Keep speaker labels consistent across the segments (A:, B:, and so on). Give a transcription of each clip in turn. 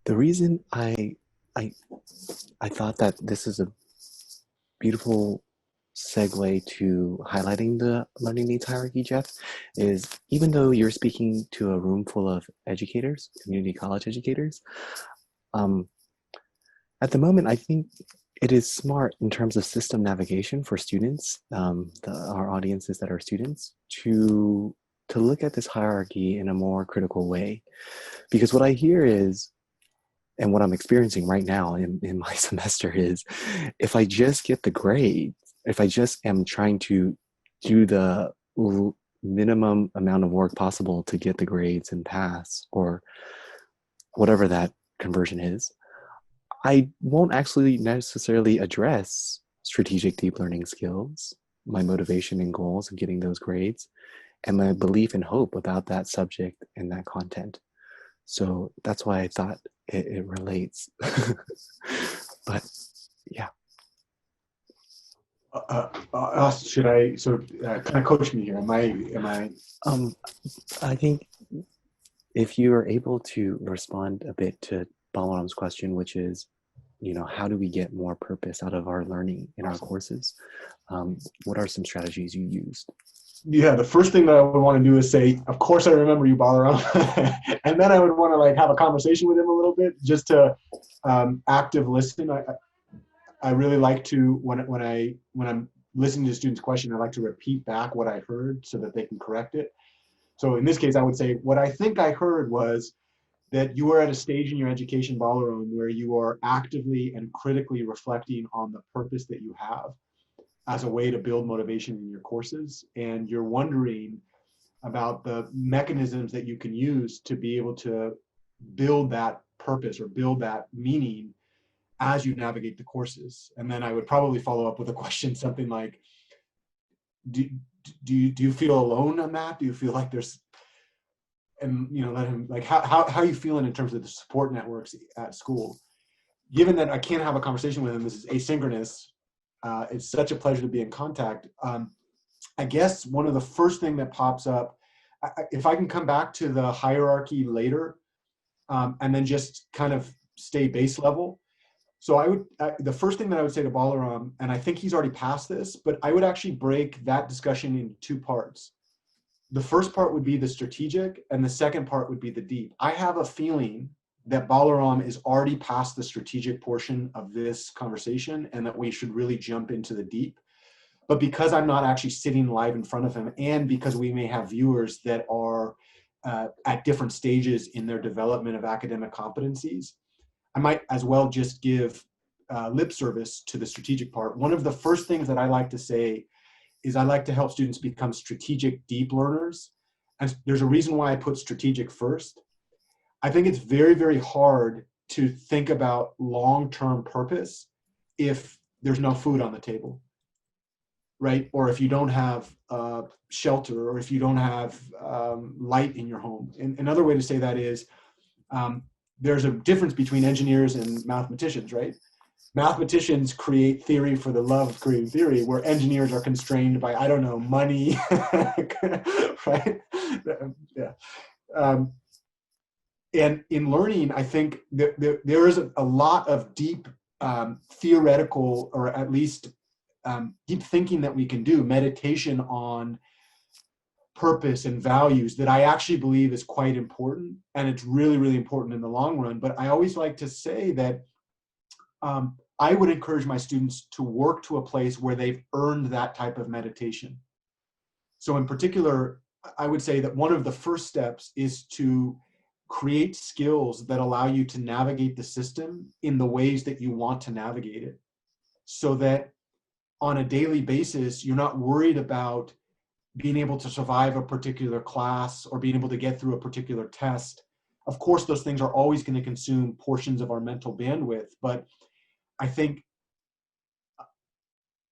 A: The reason I I thought that this is a beautiful segue to highlighting the learning needs hierarchy, Jeff, is even though you're speaking to a room full of educators, community college educators, um, at the moment, I think it is smart in terms of system navigation for students, our audiences that are students, to look at this hierarchy in a more critical way. Because what I hear is, and what I'm experiencing right now in my semester is, if I just get the grades, if I just am trying to do the minimum amount of work possible to get the grades and pass, or whatever that conversion is, I won't actually necessarily address strategic deep learning skills, my motivation and goals of getting those grades, and my belief and hope about that subject and that content. So that's why I thought it relates. But yeah.
B: Should I kind of coach me here? Am I?
A: I think if you are able to respond a bit to Balaram's question, which is, how do we get more purpose out of our learning in our courses? What are some strategies you used?
B: Yeah, the first thing that I would want to do is say, of course I remember you, Balaram. And then I would want to have a conversation with him a little bit, just to active listen. I really like to, when I'm listening to a student's question, I like to repeat back what I heard so that they can correct it. So in this case, I would say, what I think I heard was that you are at a stage in your education, Balaram, where you are actively and critically reflecting on the purpose that you have as a way to build motivation in your courses. And you're wondering about the mechanisms that you can use to be able to build that purpose or build that meaning as you navigate the courses. And then I would probably follow up with a question, something like, do you feel alone on that? Do you feel like there's, and let him, how are you feeling in terms of the support networks at school? Given that I can't have a conversation with him, this is asynchronous. It's such a pleasure to be in contact. I guess one of the first thing that pops up, if I can come back to the hierarchy later, and then just kind of stay base level. So the first thing that I would say to Balaram, and I think he's already passed this, but I would actually break that discussion into two parts. The first part would be the strategic, and the second part would be the deep. I have a feeling that Balaram is already past the strategic portion of this conversation and that we should really jump into the deep. But because I'm not actually sitting live in front of him, and because we may have viewers that are at different stages in their development of academic competencies, I might as well just give lip service to the strategic part. One of the first things that I like to say is I like to help students become strategic deep learners. And there's a reason why I put strategic first. I think it's very, very hard to think about long-term purpose if there's no food on the table, right? Or if you don't have shelter, or if you don't have light in your home. And another way to say that is, there's a difference between engineers and mathematicians, right? Mathematicians create theory for the love of creating theory, where engineers are constrained by, I don't know, money, right? Yeah. And in learning, I think there is a lot of deep theoretical, or at least deep thinking that we can do, meditation on purpose and values, that I actually believe is quite important. And it's really, really important in the long run. But I always like to say that I would encourage my students to work to a place where they've earned that type of meditation. So in particular, I would say that one of the first steps is to create skills that allow you to navigate the system in the ways that you want to navigate it, so that on a daily basis, you're not worried about being able to survive a particular class or being able to get through a particular test. Of course, those things are always going to consume portions of our mental bandwidth, but I think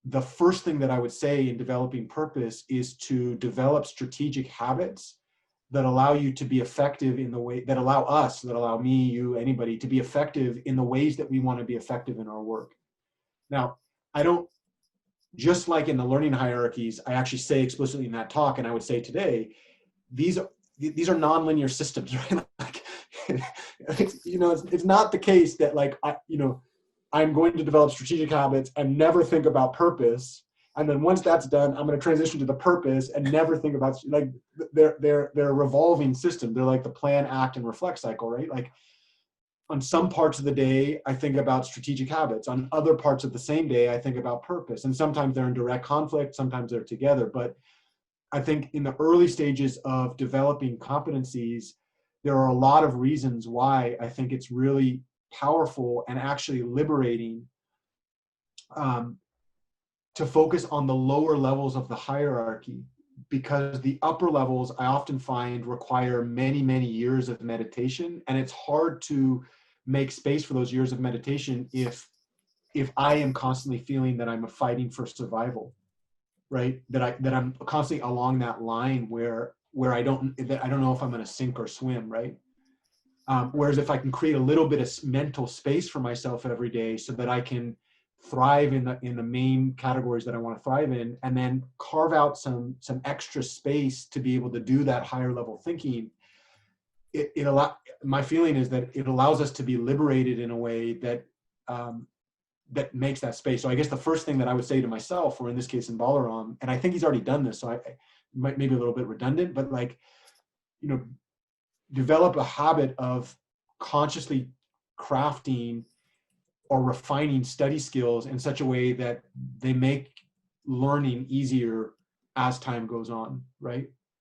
B: the first thing that I would say in developing purpose is to develop strategic habits that allow you to be effective in the way, that allow me, you, anybody, to be effective in the ways that we want to be effective in our work. Now, I don't, just like in the learning hierarchies, I actually say explicitly in that talk, and I would say today, these are nonlinear systems, right? it's not the case that like I'm going to develop strategic habits and never think about purpose. And then once that's done, I'm going to transition to the purpose and never think about, like, they're a revolving system. They're like the plan, act, and reflect cycle, right? Like on some parts of the day, I think about strategic habits. On other parts of the same day, I think about purpose. And sometimes they're in direct conflict, sometimes they're together. But I think in the early stages of developing competencies, there are a lot of reasons why I think it's really powerful and actually liberating to focus on the lower levels of the hierarchy, because the upper levels I often find require many, many years of meditation. And it's hard to make space for those years of meditation if I am constantly feeling that I'm fighting for survival, right? That I'm constantly along that line where I don't know if I'm going to sink or swim, right? Whereas if I can create a little bit of mental space for myself every day so that I can thrive in the main categories that I want to thrive in, and then carve out some extra space to be able to do that higher level thinking, my feeling is that it allows us to be liberated in a way that that makes that space. So I guess the first thing that I would say to myself, or in this case in Balaram, and I think he's already done this, so I might maybe a little bit redundant, but like, develop a habit of consciously crafting or refining study skills in such a way that they make learning easier as time goes on, right?